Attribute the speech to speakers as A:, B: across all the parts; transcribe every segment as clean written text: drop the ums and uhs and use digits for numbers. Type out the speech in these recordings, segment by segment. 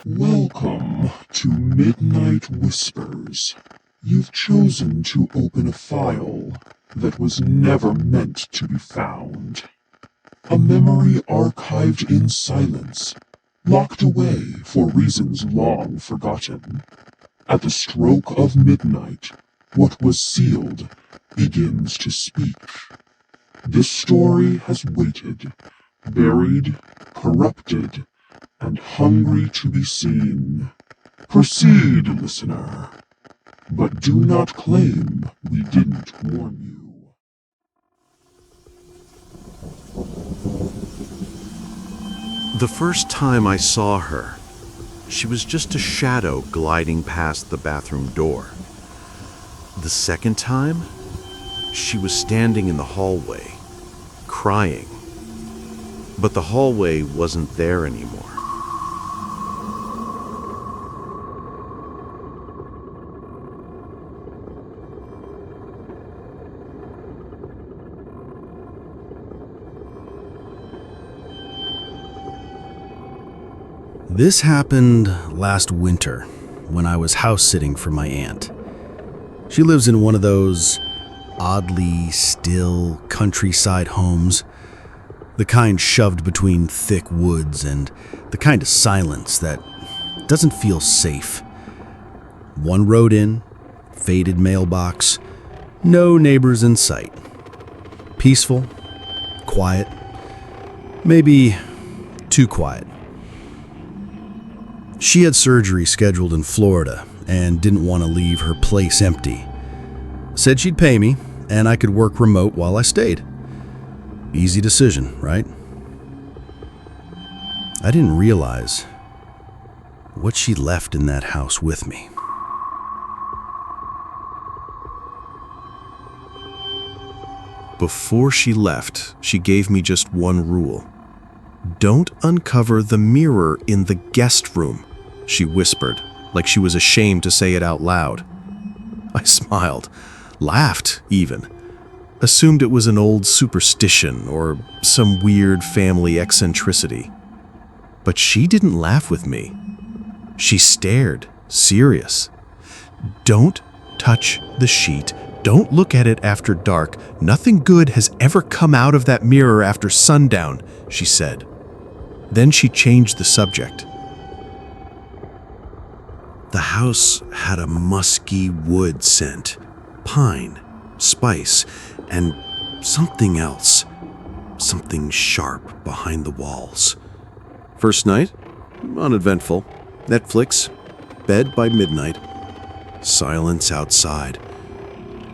A: Welcome to Midnight Whispers. You've chosen to open a file that was never meant to be found. A memory archived in silence, locked away for reasons long forgotten. At the stroke of midnight, what was sealed begins to speak. This story has waited, buried, corrupted, and hungry to be seen. Proceed, listener, but do not claim we didn't warn you.
B: The first time I saw her, she was just a shadow gliding past the bathroom door. The second time, she was standing in the hallway, crying. But the hallway wasn't there anymore.
C: This happened last winter when I was house sitting for my aunt. She lives in one of those oddly still countryside homes, the kind shoved between thick woods and the kind of silence that doesn't feel safe. One road in, faded mailbox, no neighbors in sight. Peaceful, quiet, maybe too quiet. She had surgery scheduled in Florida and didn't want to leave her place empty. Said she'd pay me and I could work remote while I stayed. Easy decision, right? I didn't realize what she left in that house with me.
B: Before she left, she gave me just one rule. Don't uncover the mirror in the guest room, she whispered, like she was ashamed to say it out loud. I smiled, laughed even, assumed it was an old superstition or some weird family eccentricity. But she didn't laugh with me. She stared, serious. Don't touch the sheet. Don't look at it after dark. Nothing good has ever come out of that mirror after sundown, she said. Then she changed the subject.
C: The house had a musky wood scent, pine, spice, and something else, something sharp behind the walls.
B: First night, uneventful. Netflix, bed by midnight. Silence outside.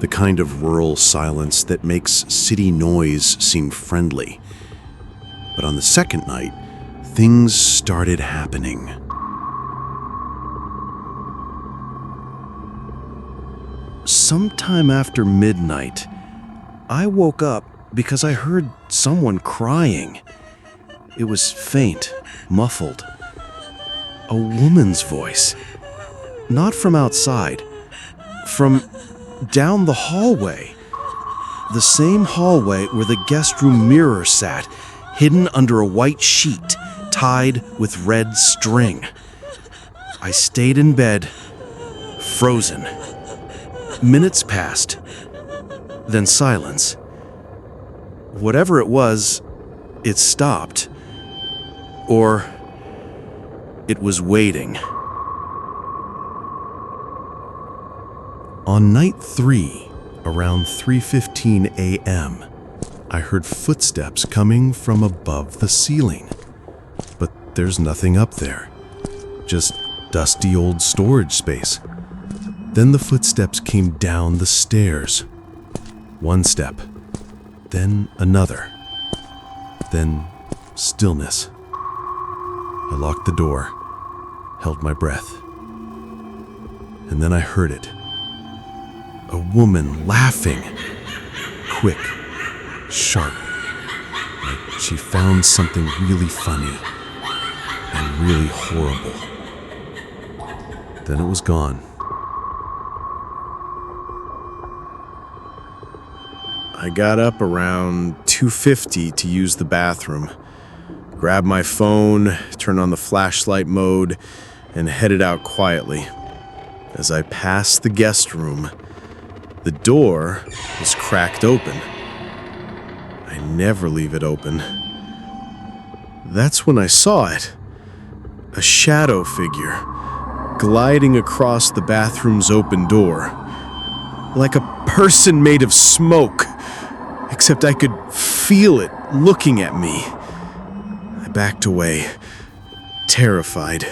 B: The kind of rural silence that makes city noise seem friendly. But on the second night, things started happening.
C: Sometime after midnight, I woke up because I heard someone crying. It was faint, muffled. A woman's voice. Not from outside, from down the hallway. The same hallway where the guest room mirror sat, hidden under a white sheet tied with red string. I stayed in bed, frozen. Minutes passed, then silence. Whatever it was, it stopped. Or it was waiting.
B: On night 3, around 3:15 a.m., I heard footsteps coming from above the ceiling. But there's nothing up there, just dusty old storage space. Then the footsteps came down the stairs. One step, then another, then stillness. I locked the door, held my breath, and then I heard it. A woman laughing, quick, sharp, like she found something really funny and really horrible. Then it was gone. I got up around 2:50 to use the bathroom, grabbed my phone, turned on the flashlight mode, and headed out quietly. As I passed the guest room, the door was cracked open. I never leave it open. That's when I saw it. A shadow figure gliding across the bathroom's open door, like a person made of smoke, except I could feel it looking at me. I backed away, terrified,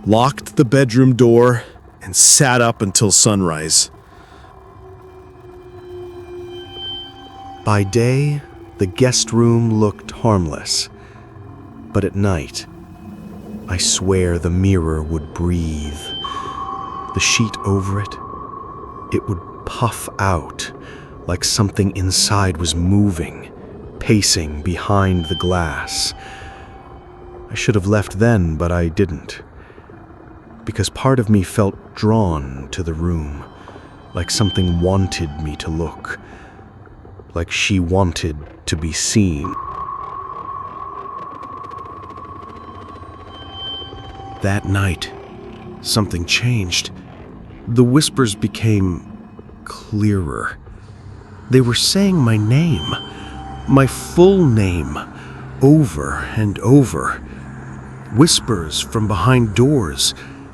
B: locked the bedroom door, and sat up until sunrise.
C: By day, the guest room looked harmless, but at night, I swear the mirror would breathe. The sheet over it, it would puff out like something inside was moving, pacing behind the glass. I should have left then, but I didn't, because part of me felt drawn to the room, like something wanted me to look, like she wanted to be seen. That night, something changed. The whispers became clearer. They were saying my name, my full name, over and over. Whispers from behind doors,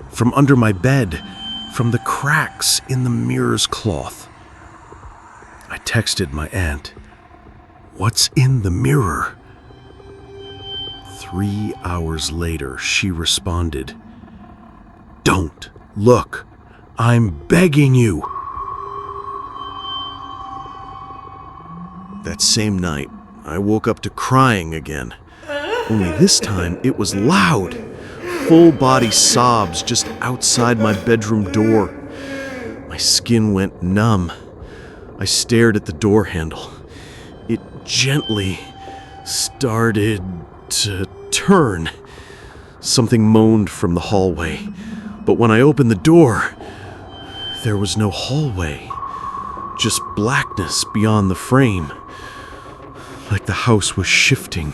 C: from under my bed, from the cracks in the mirror's cloth. I texted my aunt, "What's in the mirror?" 3 hours later, she responded, "Don't look. I'm begging you."
B: That same night, I woke up to crying again. Only this time, it was loud. Full-body sobs just outside my bedroom door. My skin went numb. I stared at the door handle. It gently started to turn. Something moaned from the hallway, but when I opened the door, there was no hallway, just blackness beyond the frame. Like the house was shifting,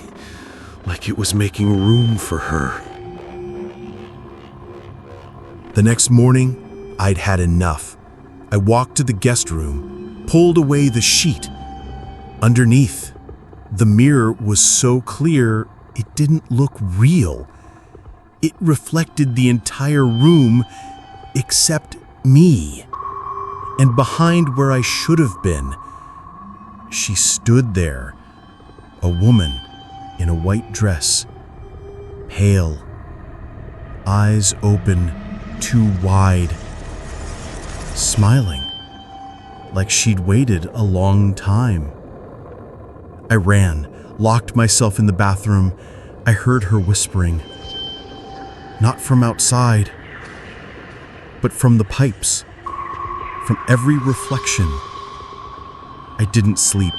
B: like it was making room for her.
D: The next morning, I'd had enough. I walked to the guest room, pulled away the sheet. Underneath, the mirror was so clear it didn't look real. It reflected the entire room except me. And behind where I should have been, she stood there, a woman in a white dress, pale, eyes open too wide, smiling like she'd waited a long time. I ran, locked myself in the bathroom. I heard her whispering, not from outside, but from the pipes, from every reflection. I didn't sleep.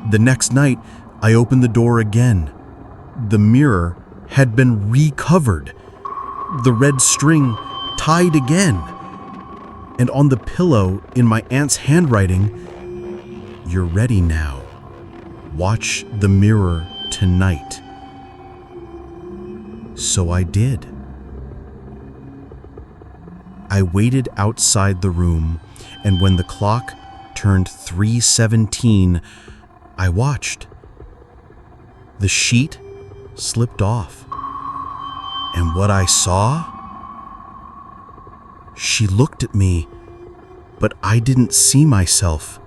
D: The next night, I opened the door again. The mirror had been recovered, the red string tied again, and on the pillow in my aunt's handwriting, "You're ready now. Watch the mirror tonight." So I did. I waited outside the room, and when the clock turned 3:17, I watched. The sheet slipped off. And what I saw? She looked at me, but I didn't see myself.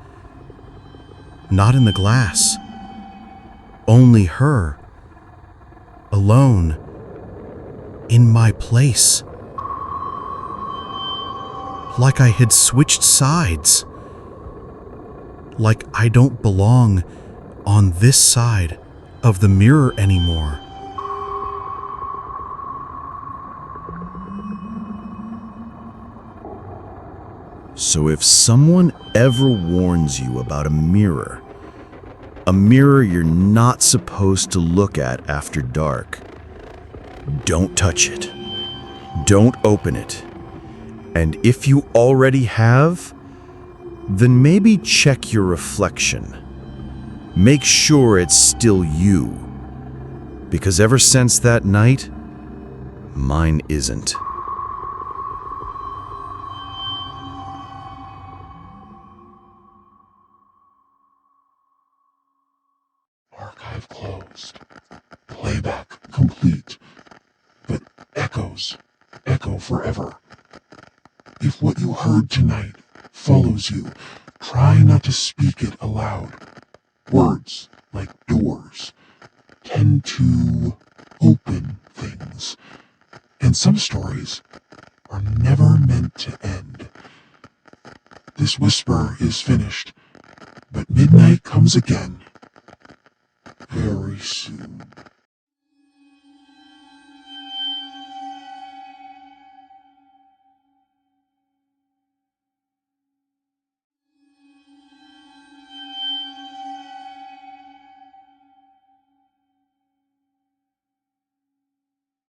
D: Not in the glass. Only her. Alone. In my place. Like I had switched sides. Like I don't belong on this side of the mirror anymore.
B: So if someone ever warns you about a mirror you're not supposed to look at after dark, don't touch it. Don't open it. And if you already have, then maybe check your reflection. Make sure it's still you. Because ever since that night,
C: Mine isn't.
A: Archive closed. Playback complete. But echoes echo forever. If what you heard tonight follows you, try not to speak it aloud. Words, like doors, tend to open things. And some stories are never meant to end. This whisper is finished, but midnight comes again very soon.